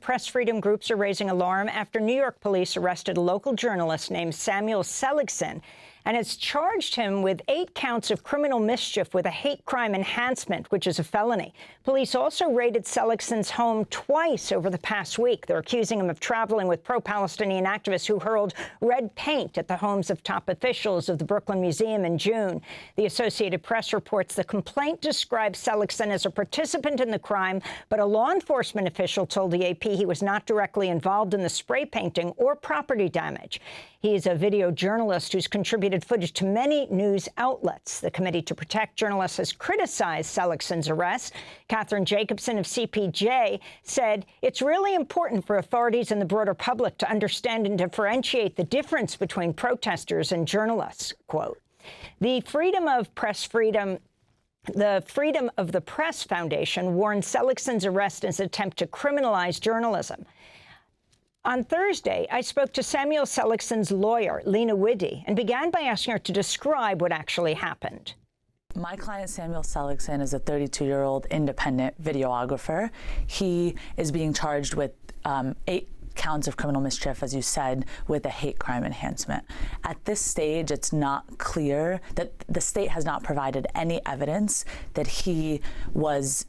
Press freedom groups are raising alarm after New York police arrested a local journalist named Samuel Seligson and has charged him with 8 counts of criminal mischief with a hate crime enhancement, which is a felony. Police also raided Seligson's home twice over the past week. They're accusing him of traveling with pro-Palestinian activists who hurled red paint at the homes of top officials of the Brooklyn Museum in June. The Associated Press reports the complaint describes Seligson as a participant in the crime, but a law enforcement official told the AP he was not directly involved in the spray painting or property damage. He's a video journalist who's contributed footage to many news outlets. The Committee to Protect Journalists has criticized Seligson's arrest. Catherine Jacobson of CPJ said it's really important for authorities and the broader public to understand and differentiate the difference between protesters and journalists. Quote, the Freedom of the Press Foundation warned Seligson's arrest as an attempt to criminalize journalism. On Thursday, I spoke to Samuel Seligson's lawyer, Leena Widdi, and began by asking her to describe what actually happened. My client, Samuel Seligson, is a 32-year-old independent videographer. He is being charged with 8 counts of criminal mischief, as you said, with a hate crime enhancement. At this stage, it's not clear that the state has not provided any evidence that he was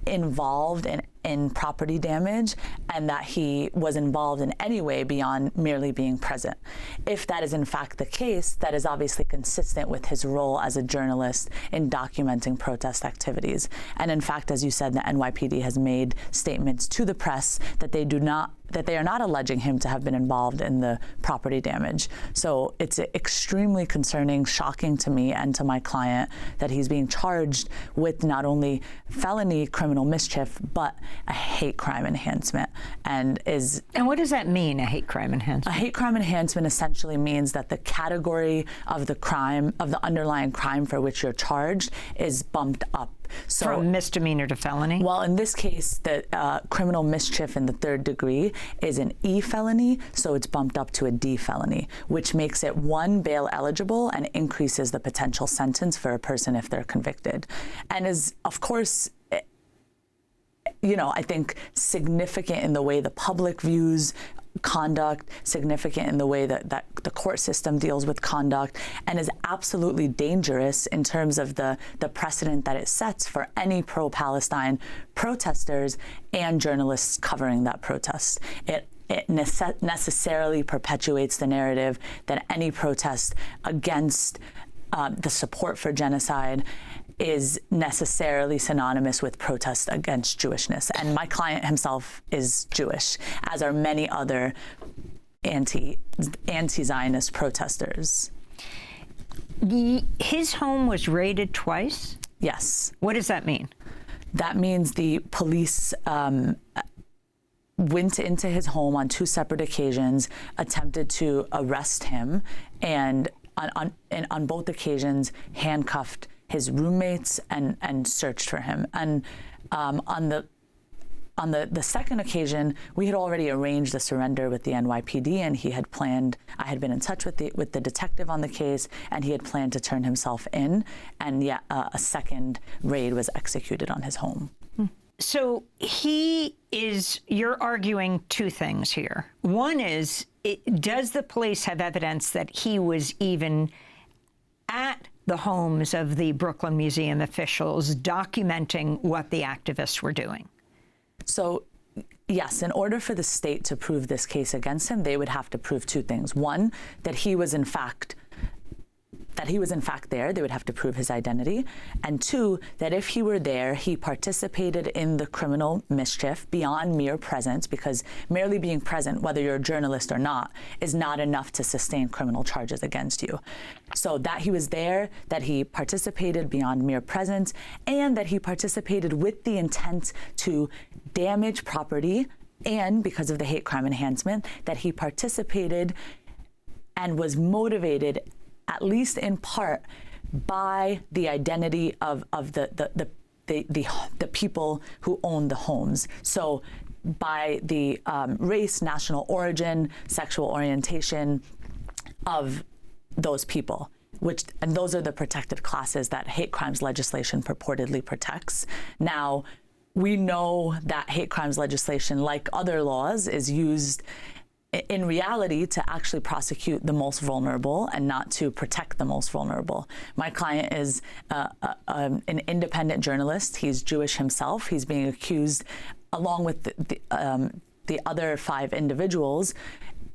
involved in property damage and that he was involved in any way beyond merely being present. If that is in fact the case, that is obviously consistent with his role as a journalist in documenting protest activities. And in fact, as you said, the NYPD has made statements to the press that they are not alleging him to have been involved in the property damage. So it's extremely concerning, shocking to me and to my client that he's being charged with not only felony criminal mischief, but a hate crime enhancement. And what does that mean, a hate crime enhancement? A hate crime enhancement essentially means that the category of the crime, of the underlying crime for which you're charged, is bumped up. So, from misdemeanor to felony? Well, in this case, the criminal mischief in the 3rd degree is an E felony, so it's bumped up to a D felony, which makes it 1, bail eligible and increases the potential sentence for a person if they're convicted. And is, of course, I think significant in the way the public views conduct, significant in the way that the court system deals with conduct, and is absolutely dangerous in terms of the precedent that it sets for any pro-Palestine protesters and journalists covering that protest. It necessarily perpetuates the narrative that any protest against the support for genocide is necessarily synonymous with protest against Jewishness. And my client himself is Jewish, as are many other anti-Zionist protesters. His home was raided twice? Yes. What does that mean? That means the police went into his home on 2 separate occasions, attempted to arrest him, and on both occasions handcuffed his roommates and searched for him. And on the second occasion, we had already arranged a surrender with the NYPD, and he had planned. I had been in touch with the detective on the case, and he had planned to turn himself in. And yet, a second raid was executed on his home. So you're arguing 2 things here. One is, does the police have evidence that he was even at the homes of the Brooklyn Museum officials documenting what the activists were doing? So, yes, in order for the state to prove this case against him, they would have to prove 2 things. One, that he was in fact there. They would have to prove his identity. And 2, that if he were there, he participated in the criminal mischief beyond mere presence, because merely being present, whether you're a journalist or not, is not enough to sustain criminal charges against you. So that he was there, that he participated beyond mere presence, and that he participated with the intent to damage property, and because of the hate crime enhancement, that he participated and was motivated, at least in part, by the identity of the people who own the homes. So by the race, national origin, sexual orientation of those people, and those are the protected classes that hate crimes legislation purportedly protects. Now, we know that hate crimes legislation, like other laws, is used in reality to actually prosecute the most vulnerable and not to protect the most vulnerable. My client is an independent journalist. He's Jewish himself. He's being accused, along with the other 5 individuals,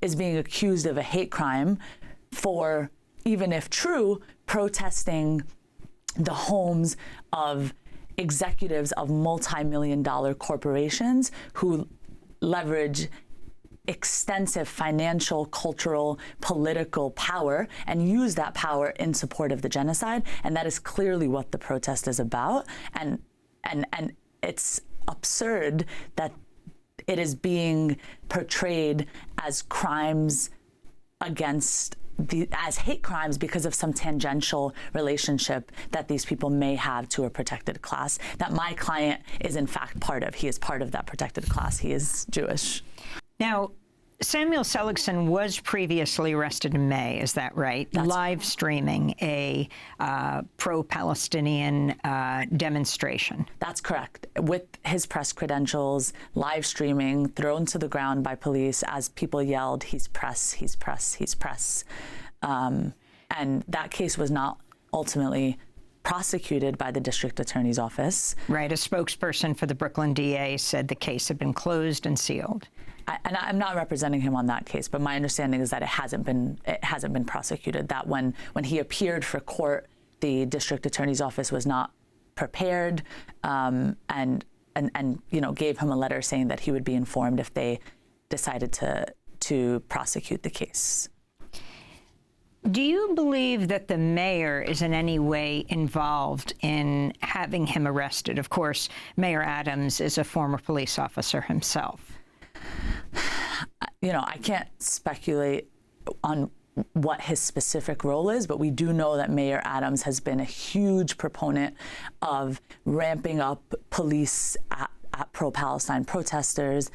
is being accused of a hate crime for, even if true, protesting the homes of executives of multi-million-dollar corporations who leverage extensive financial, cultural, political power and use that power in support of the genocide. And that is clearly what the protest is about. And it's absurd that it is being portrayed as crimes against as hate crimes because of some tangential relationship that these people may have to a protected class that my client is in fact part of. He is part of that protected class. He is Jewish. Now, Samuel Seligson was previously arrested in May, is that right? Live streaming a pro-Palestinian demonstration. That's correct. With his press credentials, live streaming, thrown to the ground by police as people yelled, "He's press, he's press, he's press." And that case was not ultimately prosecuted by the district attorney's office. Right. A spokesperson for the Brooklyn DA said the case had been closed and sealed. And I'm not representing him on that case, but my understanding is that it hasn't been prosecuted. That when he appeared for court, the district attorney's office was not prepared, and gave him a letter saying that he would be informed if they decided to prosecute the case. Do you believe that the mayor is in any way involved in having him arrested? Of course, Mayor Adams is a former police officer himself. I can't speculate on what his specific role is, but we do know that Mayor Adams has been a huge proponent of ramping up police at pro-Palestine protesters,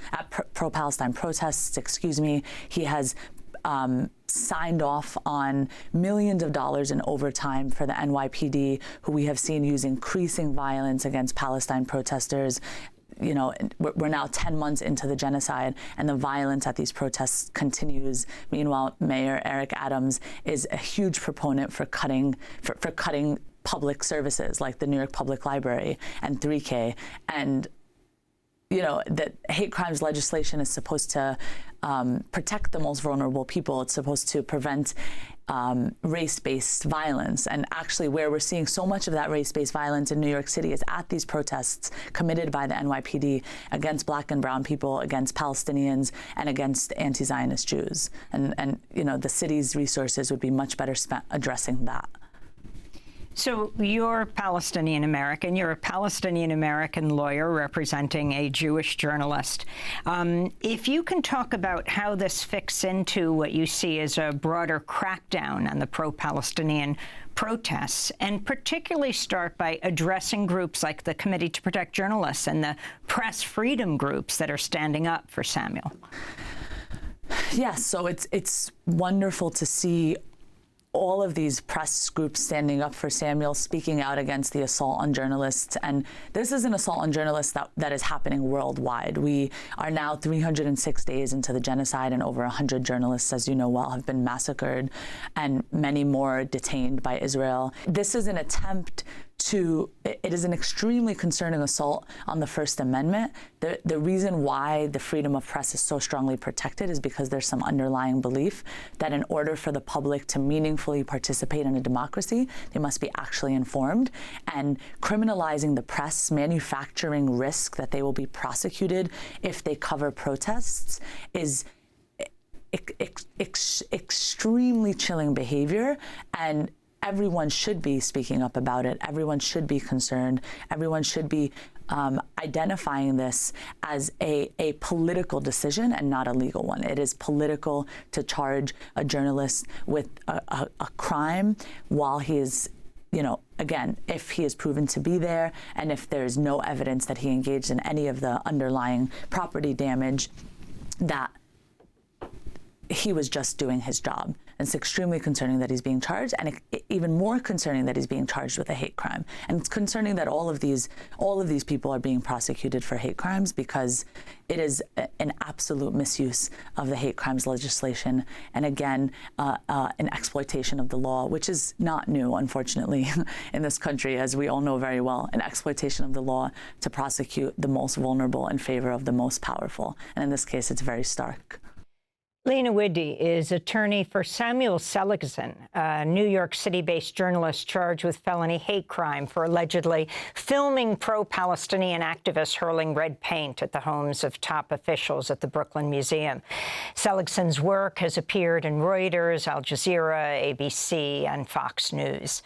pro-Palestine protests, He has signed off on millions of dollars in overtime for the NYPD, who we have seen use increasing violence against Palestine protesters. We're now 10 months into the genocide, and the violence at these protests continues. Meanwhile, Mayor Eric Adams is a huge proponent for cutting public services like the New York Public Library and 3K. And that hate crimes legislation is supposed to protect the most vulnerable people. It's supposed to prevent race-based violence. And actually, where we're seeing so much of that race-based violence in New York City is at these protests committed by the NYPD against Black and brown people, against Palestinians, and against anti-Zionist Jews. And the city's resources would be much better spent addressing that. So you're Palestinian-American. You're a Palestinian-American lawyer representing a Jewish journalist. If you can talk about how this fits into what you see as a broader crackdown on the pro-Palestinian protests, and particularly start by addressing groups like the Committee to Protect Journalists and the press freedom groups that are standing up for Samuel. Yes, so it's wonderful to see all of these press groups standing up for Samuel, speaking out against the assault on journalists. And this is an assault on journalists that is happening worldwide. We are now 306 days into the genocide, and over 100 journalists, as you know well, have been massacred, and many more detained by Israel. This is an attempt it is an extremely concerning assault on the First Amendment. The reason why the freedom of press is so strongly protected is because there's some underlying belief that in order for the public to meaningfully participate in a democracy, they must be actually informed. And criminalizing the press, manufacturing risk that they will be prosecuted if they cover protests, is extremely chilling behavior. And everyone should be speaking up about it. Everyone should be concerned. Everyone should be identifying this as a political decision and not a legal one. It is political to charge a journalist with a crime while he is, again, if he is proven to be there and if there's no evidence that he engaged in any of the underlying property damage, that he was just doing his job. And it's extremely concerning that he's being charged, and even more concerning that he's being charged with a hate crime. And it's concerning that all of these people are being prosecuted for hate crimes, because it is an absolute misuse of the hate crimes legislation, and again, an exploitation of the law, which is not new, unfortunately, in this country, as we all know very well, an exploitation of the law to prosecute the most vulnerable in favor of the most powerful. And in this case, it's very stark. Leena Widdi is attorney for Samuel Seligson, a New York City-based journalist charged with felony hate crime for allegedly filming pro-Palestinian activists hurling red paint at the homes of top officials at the Brooklyn Museum. Seligson's work has appeared in Reuters, Al Jazeera, ABC, and Fox News.